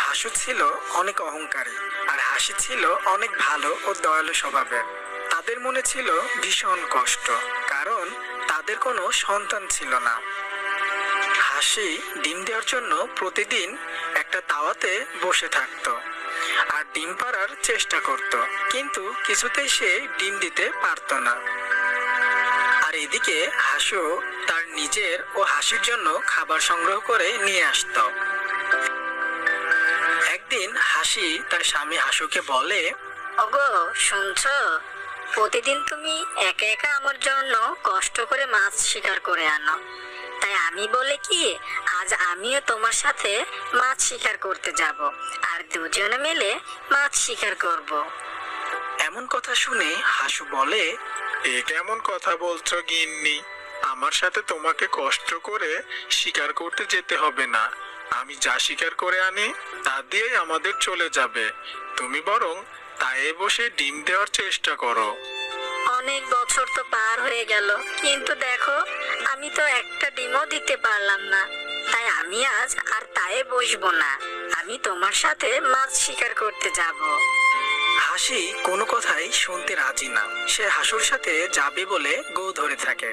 হাসু ছিল অনেক অহংকারী আর হাসি ছিল অনেক ভালো ও দয়ালু স্বভাবের। তাদের মনে ছিল ভীষণ কষ্ট, কারণ তাদের কোনো সন্তান ছিল না। হাসি ডিম দেওয়ার জন্য প্রতিদিন একটা তাওয়াতে বসে থাকতো আর ডিম পাড়ার চেষ্টা করত, কিন্তু কিছুতেই সে ডিম দিতে পারতো না। আর এদিকে হাসু তার নিজের ও হাসির জন্য খাবার সংগ্রহ করে নিয়ে আসতো। একদিন হাসি তার স্বামী হাসুকে বলে, ওগো শুনছো, প্রতিদিন তুমি একা একা আমার জন্য কষ্ট করে মাছ শিকার করে আনো, তাই আমি বলে কি আজ আমিও তোমার সাথে মাছ শিকার করতে যাব আর দুজনে মিলে মাছ শিকার করব। এমন কথা শুনে হাসু বলে, এ কেমন কথা বলছো গিন্নি? আমার সাথে তোমাকে কষ্ট করে শিকার করতে যেতে হবে না। আমি যা শিকার করে আনি তা দিয়েই আমাদের চলে যাবে। তুমি বরং তায়ে বসে ডিম দেওয়ার চেষ্টা করো। অনেক বছর তো পার হয়ে গেল, কিন্তু দেখো আমি তো একটা ডিমও দিতে পারলাম না, তাই আমি আজ আর তায়ে বসবো না, আমি তোমার সাথে মাছ শিকার করতে যাব। হাসি কোনো কথাই শুনতে রাজি না। সে হাসুর সাথে যাবে বলে গো ধরে থাকে।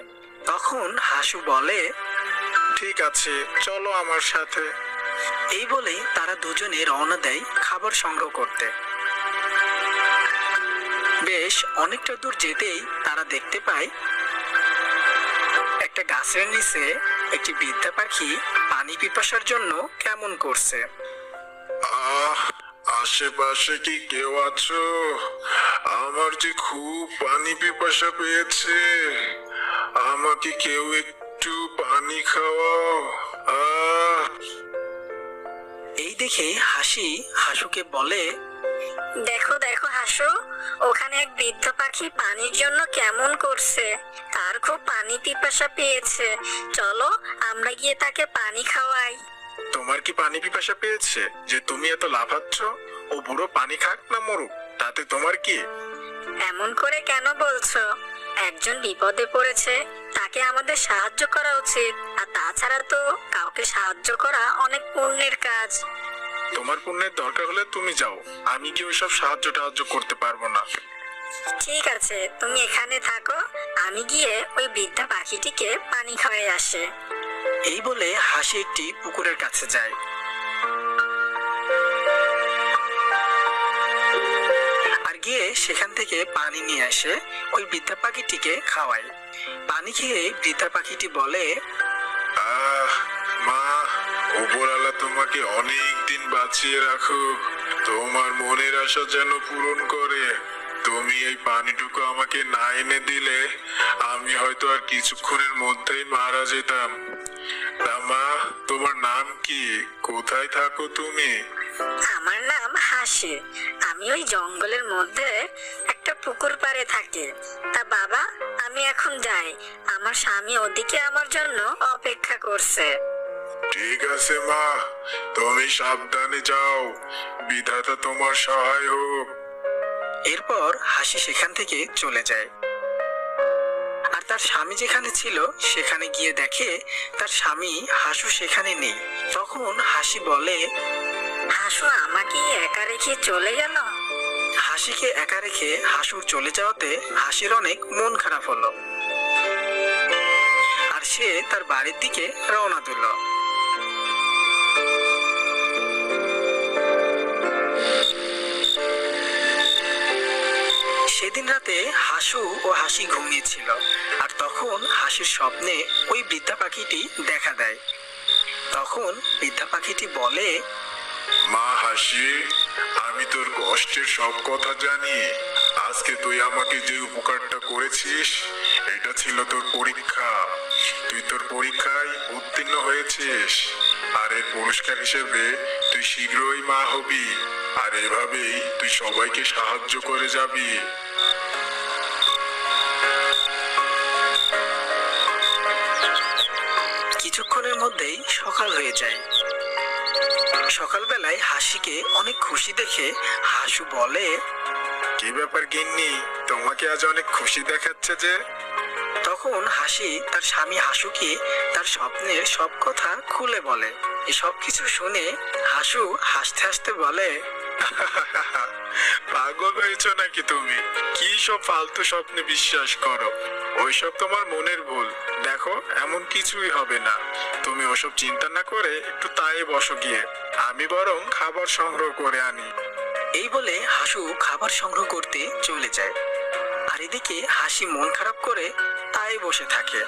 তখন হাসু বলে, ঠিক আছে, চলো আমার সাথে। এই বলেই তারা দুজনে রওনা দেয় খাবার সংগ্রহ করতে। বেশ অনেকটা দূর যেতেই তারা দেখতে পায় একটা গাছের নিচে একটি বৃদ্ধা পাখি পানি পিপাসার জন্য কেমন করছে। আহ, আশেপাশে কি কেউ আছো? আমার যে খুব পানি পিপাসা পেয়েছে, আমাকে কেউ একটু পানি খাওয়াও। আহ এই দেখে হাসি হাসুকে বলে, দেখো দেখো হাসু, ওখানে এক বৃদ্ধ পাখি পানির জন্য কেমন করছে, তার খুব পানি পিপাসা পেয়েছে, চলো আমরা গিয়ে তাকে পানি খাওয়াই। তোমার কি পানি পিপাসা পেয়েছে যে তুমি এত লাফাচ্ছ? ও বুড়ো পানি খাক না মরুক, তাতে তোমার কি? এমন করে কেন বলছো? একজন বিপদে পড়েছে, তাকে আমাদের সাহায্য করা উচিত, আর তাছাড়া তো কাউকে সাহায্য করা অনেক পুণ্যের কাজ। তোমার পুণ্যের দরকার হলে তুমি যাও, আমি কি ওইসব সাহায্য টাহায্য করতে পারবো না। ঠিক আছে, তুমি এখানে থাকো, আমি গিয়ে ওই বৃদ্ধা পাখিটিকে পানি খাওয়াই আসে। এই বলে হাসি একটি পুকুরের কাছে যায়। আর গিয়ে সেখান থেকে পানি নিয়ে আসে ওই বৃদ্ধা পাখিটিকে খাওয়ায়। পানি খেয়ে বৃদ্ধা পাখিটি বলে, আহ মা, উপরওয়ালা তোমাকে অনেক দিন বাঁচিয়ে রাখুক, তোমার মনের আশা যেন পূরণ করে। তুমি এই পানিটুকু আমাকে না এনে দিলে আমি হয়তো আর কিছুক্ষণের মধ্যেই মারা যেতাম। তা মা, তোমার নাম কি? কোথায় থাকো তুমি? আমার নাম হাসি, আমি ওই জঙ্গলের মধ্যে একটা পুকুর পাড়ে থাকি। তা বাবা, আমি এখন যাই, আমার স্বামী ওদিকে আমার জন্য অপেক্ষা করছে। ঠিক আছে মা, তুমি সাবধানে যাও, বিধাতা তোমার সহায় হোক। এরপর হাসি সেখান থেকে চলে যায়। আর তার স্বামী যেখানে ছিল সেখানে গিয়ে দেখে তার স্বামী হাসু সেখানে নেই। তখন হাসি বলে, হাসু আমাকে একা রেখে চলে গেল। হাসিকে একা রেখে হাসুর চলে যাওয়াতে হাসির অনেক মন খারাপ হলো, আর সে তার বাড়ির দিকে রওনা দিল। সেদিন রাতে হাসু ও হাসি ঘুমিয়েছিল, আর তখন হাসির স্বপ্নে ওই বৃদ্ধা পাখিটি দেখা দেয়। তখন বৃদ্ধা পাখিটি বলে, মা হাসি, আমি তোর কষ্টের সব কথা জানি। আজকে তুই আমাকে যে উপকারটা করেছিস, এটা ছিল তোর পরীক্ষা। তুই তোর পরীক্ষায় উত্তীর্ণ হয়েছিস, আর এর পুরস্কার হিসেবে তুই শীঘ্রই মা হবি, আর এভাবেই তুই সবাইকে সাহায্য করে যাবি। কিছুক্ষণের মধ্যেই সকাল হয়ে যায়। সকালবেলায় হাসিকে অনেক খুশি দেখে হাসু বলে, কি ব্যাপার গিন্নি, তোমাকে আজ অনেক খুশি দেখাচ্ছে যে? তখন হাসি তার স্বামী হাসুকে তার স্বপ্নের সব কথা খুলে বলে। এসব কিছু শুনে হাসু হাসু হাসতে হাসতে বলে, পাগল হয়েছো নাকি তুমি? কি সব ফালতু স্বপ্নে বিশ্বাস করো? ওইসব তোমার মনের ভুল। দেখো, এমন কিছুই হবে না। তুমি ওসব চিন্তা না করে একটু তাই বসো গিয়ে, আমি বরং খাবার সংগ্রহ করে আনি। এই বলে হাসু খাবার সংগ্রহ করতে চলে যায়। আর এদিকে হাসি মন খারাপ করে তাই বসে থাকে।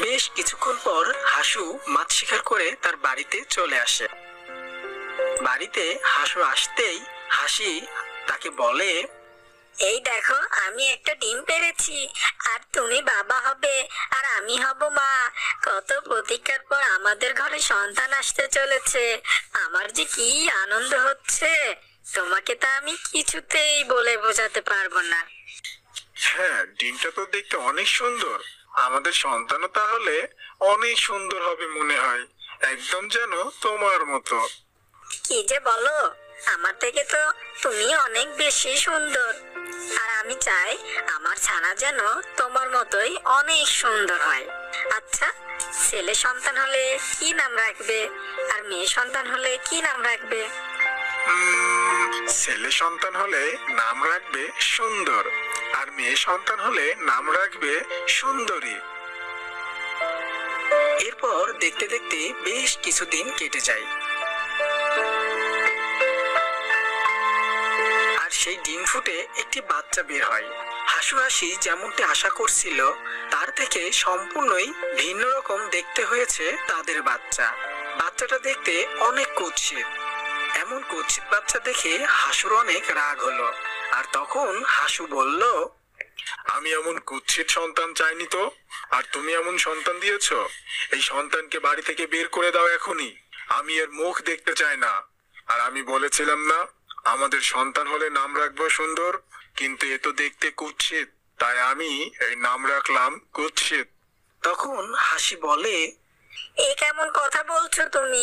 বেশ কিছুক্ষণ পর হাসু মাছ শিকার করে তার বাড়িতে চলে আসে। বাড়িতে হাসু আসতেই হাসি তাকে বলে, এই দেখো, আমি একটা ডিম পেড়েছি, আর তুমি বাবা হবে আর আমি হব মা। কত প্রতীক্ষার পর আমাদের ঘরে সন্তান আসতে চলেছে। আমার যে কি আনন্দ হচ্ছে, তোমাকে তা আমি কিছুতেই বলে বোঝাতে পারবো না। হ্যাঁ, ডিমটা তো দেখতে অনেক সুন্দর। আমাদের সন্তানও তাহলে অনেক সুন্দর হবে মনে হয়, একদম যেন তোমার মতো। কি যে বলো, আমার থেকে তো তুমি অনেক বেশি সুন্দর। আর আমি চাই আমার ছানা যেন তোমার মতোই অনেক সুন্দর হয়। আচ্ছা, ছেলে সন্তান হলে কি নাম রাখবে, আর মেয়ে সন্তান হলে কি নাম রাখবে? ছেলে সন্তান হলে নাম রাখবে সুন্দর, আর মেয়ে সন্তান হলে নাম রাখবে সুন্দরী। এরপর দেখতে দেখতে বেশ কিছুদিন কেটে যায়। আর সেই ডিম ফুটে একটি বাচ্চা বের হয়। হাসু হাসি যেমনটি আশা করছিল তার থেকে সম্পূর্ণই ভিন্ন রকম দেখতে হয়েছে তাদের বাচ্চা। বাচ্চাটা দেখতে অনেক কুৎসিত। এমন কুৎসিত বাচ্চা দেখে হাসুর অনেক রাগ হলো। আর তখন হাসু বলল, আমি এমন কুৎসিত সন্তান চাইনি তো, আর তুমি এমন সন্তান দিয়েছো। এই সন্তানকে বাড়ি থেকে বের করে দাও এখনই। আমি এর মুখ দেখতে চাই না। আর আমি বলেছিলাম না, আমাদের সন্তান হলে নাম রাখবো সুন্দর, কিন্তু এ তো দেখতে কুৎসিত, তাই আমি এই নাম রাখলাম কুৎসিত। তখন হাসি বলে, এ কেমন কথা বলছো তুমি?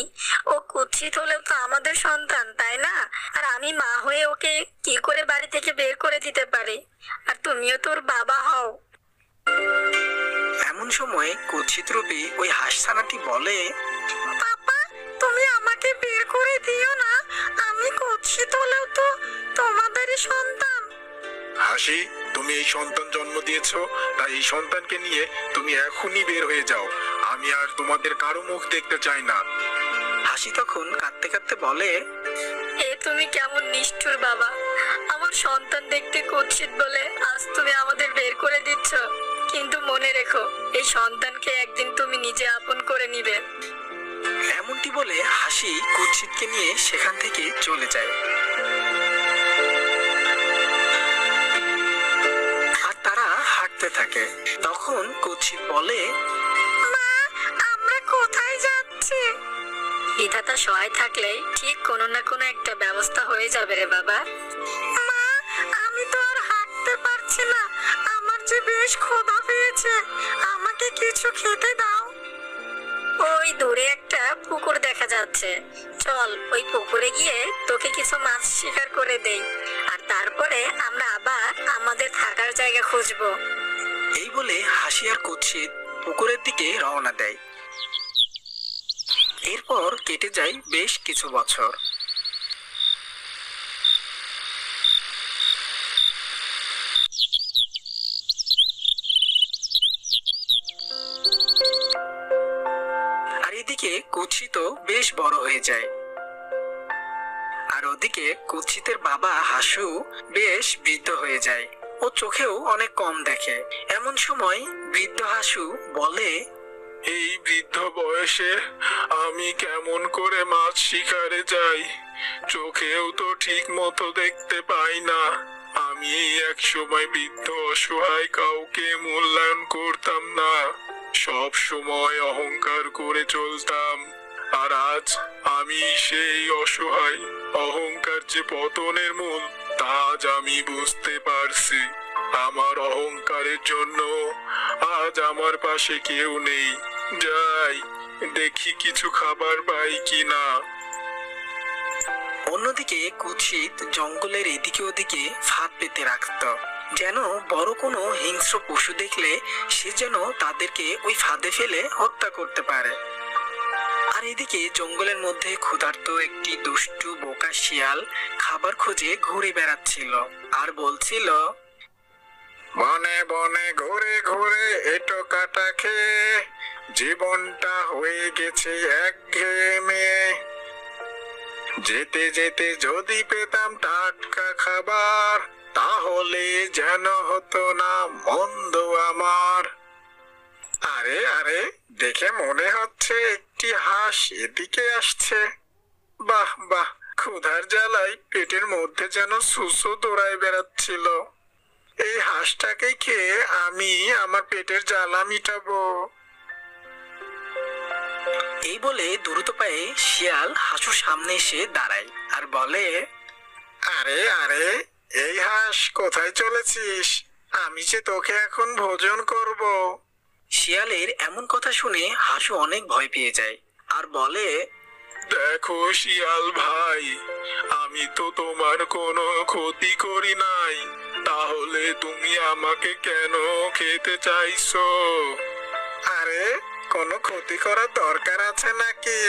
ও কুৎসিত হলেও তো আমাদের সন্তান, তাই না? আর আমি মা হয়ে ওকে কি করে বাড়ি থেকে বের করে দিতে পারি? আর তুমিও তোর বাবা হও। এমন সময় কুৎসিত রূপী ওই হাঁসছানাটি বলে, পাপা, তুমি আমাকে বের করে দিও না। আমি কুৎসিত হলেও তো তোমাদেরই সন্তান। হাসি, তুমি এই সন্তান জন্ম দিয়েছো, তাই এই সন্তানকে নিয়ে তুমি এখনই বের হয়ে যাও। আমি আর তোমাদের কারো মুখ দেখতে চাই না। হাসি তখন কাঁদতে কাঁদতে বলে, এ তুমি কেমন নিষ্ঠুর বাবা! আমার সন্তান দেখতে কুৎসিত বলে আজ তুমি আমাদের বের করে দিচ্ছ, কিন্তু মনে রেখো, এই সন্তানকে একদিন তুমি নিজে আপন করে নিবে। এমনটি বলে হাসি কুৎসিতকে নিয়ে সেখান থেকে চলে যায়। আর তারা হাঁটতে থাকে। তখন কুৎসিত বলে, মা, আমরা কোথায় যাচ্ছি? বিধাতা সহায় থাকলে ঠিক কোনো না কোনো একটা ব্যবস্থা হয়ে যাবে রে বাবা। মা, আমি তো আর হাঁটতে পারছি না। আমার যে বেশ ক্ষুধা পেয়েছে, আমাকে কিছু খেতে দাও। ওই দূরে একটা পুকুর দেখা যাচ্ছে, চল ওই পুকুরে গিয়ে তোকে কিছু মাছ শিকার করে দেই, আর তারপরে আমরা আবার আমাদের থাকার জায়গা খুঁজবো। এই বলে হাসি আর কুৎসিত পুকুরের দিকে রওনা দেয়। এরপর কেটে যায় বেশ কিছু বছর। আর এদিকে কুৎসিত বেশ বড় হয়ে যায়। আর ওদিকে কুৎসিতের বাবা হাসু বেশ বৃদ্ধ হয়ে যায়। ও চোখেও অনেক কম দেখে। এমন সময় বৃদ্ধ হাসু বলে, এই বৃদ্ধ বয়সে আমি কেমন করে মাছ শিকারে যাই? চোখেও তো ঠিক মতো দেখতে পাই না। আমি এক সময় বৃদ্ধ অসহায়, কাউকে মূল্যায়ন করতাম না, সব সময় অহংকার করে চলতাম। আর আজ আমি সেই অসহায়। অহংকার যে পতনের মূল, তা আজ আমি বুঝতে পারছি। আমার অহংকারের জন্য আজ আমার পাশে কেউ নেই। যাই, দেখি কিছু খাবার পাই কিনা। অন্যদিকে কুৎসিত জঙ্গলের এদিকে ওদিকে ফাঁদ পেতে রাখত, যেন বড় কোনো হিংস্র পশু দেখলে সে যেন তাদেরকে ওই ফাঁদে ফেলে হত্যা করতে পারে। আর এদিকে জঙ্গলের মধ্যে ক্ষুধার্ত একটি দুষ্টু বোকা শিয়াল খাবার খুঁজে ঘুরে বেড়াচ্ছিল আর বলছিল, বনে বনে ঘুরে ঘুরে এটো কাটা খেয়ে জীবনটা হয়ে গেছে একঘেয়েমে। যেতে যেতে যদি পেতাম টাটকা খাবার, তাহলে যেন হতো না মন্দ আমার। আরে আরে, দেখে মনে হচ্ছে একটি হাঁস এদিকে আসছে। বাহ বাহ, ক্ষুধার জ্বালায় পেটের মধ্যে যেন সুসু দৌড়ায় বেড়াচ্ছিল। এই হাঁসটাকে খেয়ে আমি আমার পেটের জ্বালা মিটাবো। এই বলে দ্রুত পায়ে শিয়াল হাসুর সামনে এসে দাঁড়ায় আর বলে, আরে আরে, এই হাঁস কোথায় চলেছিস? আমি যে তোকে এখন ভোজন করব। শিয়ালের এমন কথা শুনে হাসু অনেক ভয় পেয়ে যায় আর বলে, দেখো শিয়াল ভাই, আমি তো তোমার কোনো ক্ষতি করি নাই, তাহলে তুমি আমাকে কেন খেতে চাইছো? আরে, কোনো ক্ষতি করার দরকার আছে নাকি?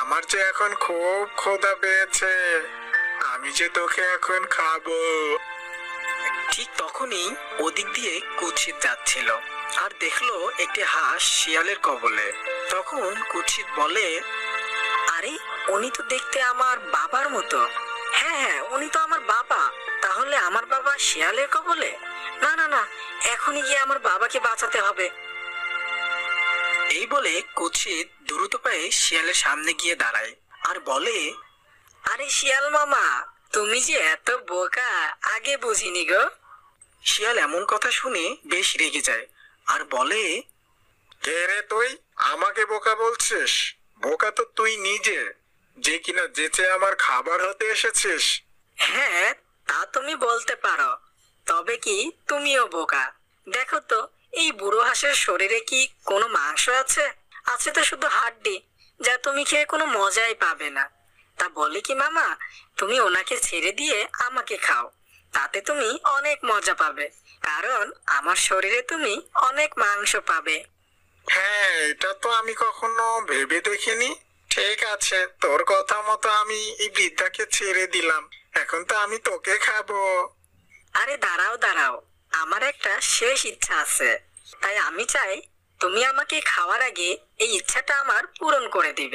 আমার যে এখন খুব ক্ষুধা পেয়েছে, আমি যে তোকে এখন খাবো। ঠিক তখনই ওদিক দিয়ে কুৎসিত যাচ্ছিল আর দেখলো একটি হাঁস শিয়ালের কবলে। তখন কুৎসিত বলে, আরে, উনি তো দেখতে আমার বাবার মতো। হ্যাঁ হ্যাঁ, উনি তো আমার বাবা। তাহলে আমার বাবা শিয়ালের কবলে? না না না, এখনই গিয়ে আমার বাবাকে বাঁচাতে হবে। এই বলে কুৎসিত দ্রুত পায়ে শিয়ালের সামনে গিয়ে দাঁড়ায় আর বলে, আরে শিয়াল মামা, তুমি যে এত বোকা, আগে বুঝিনি গো। শিয়াল এমন কথা শুনে বেশ রেগে যায় আর বলে, কে রে তুই, আমাকে বোকা বলছিস? বোকা তো তুই নিজে, যে কিনা যেচে আমার খাবার হতে এসেছিস। হ্যাঁ, তা তুমি বলতে পারো, তবে কি তুমিও বোকা। দেখো তো, এই বুড়ো হাঁসের শরীরে কি কোনো মাংস আছে? আছে তো শুধু হাড্ডি, যা তুমি খেয়ে কোনো মজাই পাবে না। তা বলে কি মামা, তুমি ওনাকে ছেড়ে দিয়ে আমাকে খাও, তাতে তুমি অনেক মজা পাবে, কারণ আমার শরীরে তুমি অনেক মাংস পাবে। হ্যাঁ, এটা তো আমি কখনো ভেবে দেখিনি। ঠিক আছে, তোর কথা মতো আমি এই বৃদ্ধাকে ছেড়ে দিলাম, এখন তো আমি তোকে খাবো। আরে দাঁড়াও দাঁড়াও, আমার একটা শেষ ইচ্ছা আছে, তাই আমি চাই তুমি আমাকে খাওয়ার আগে এই ইচ্ছাটা আমার পূরণ করে দিবে।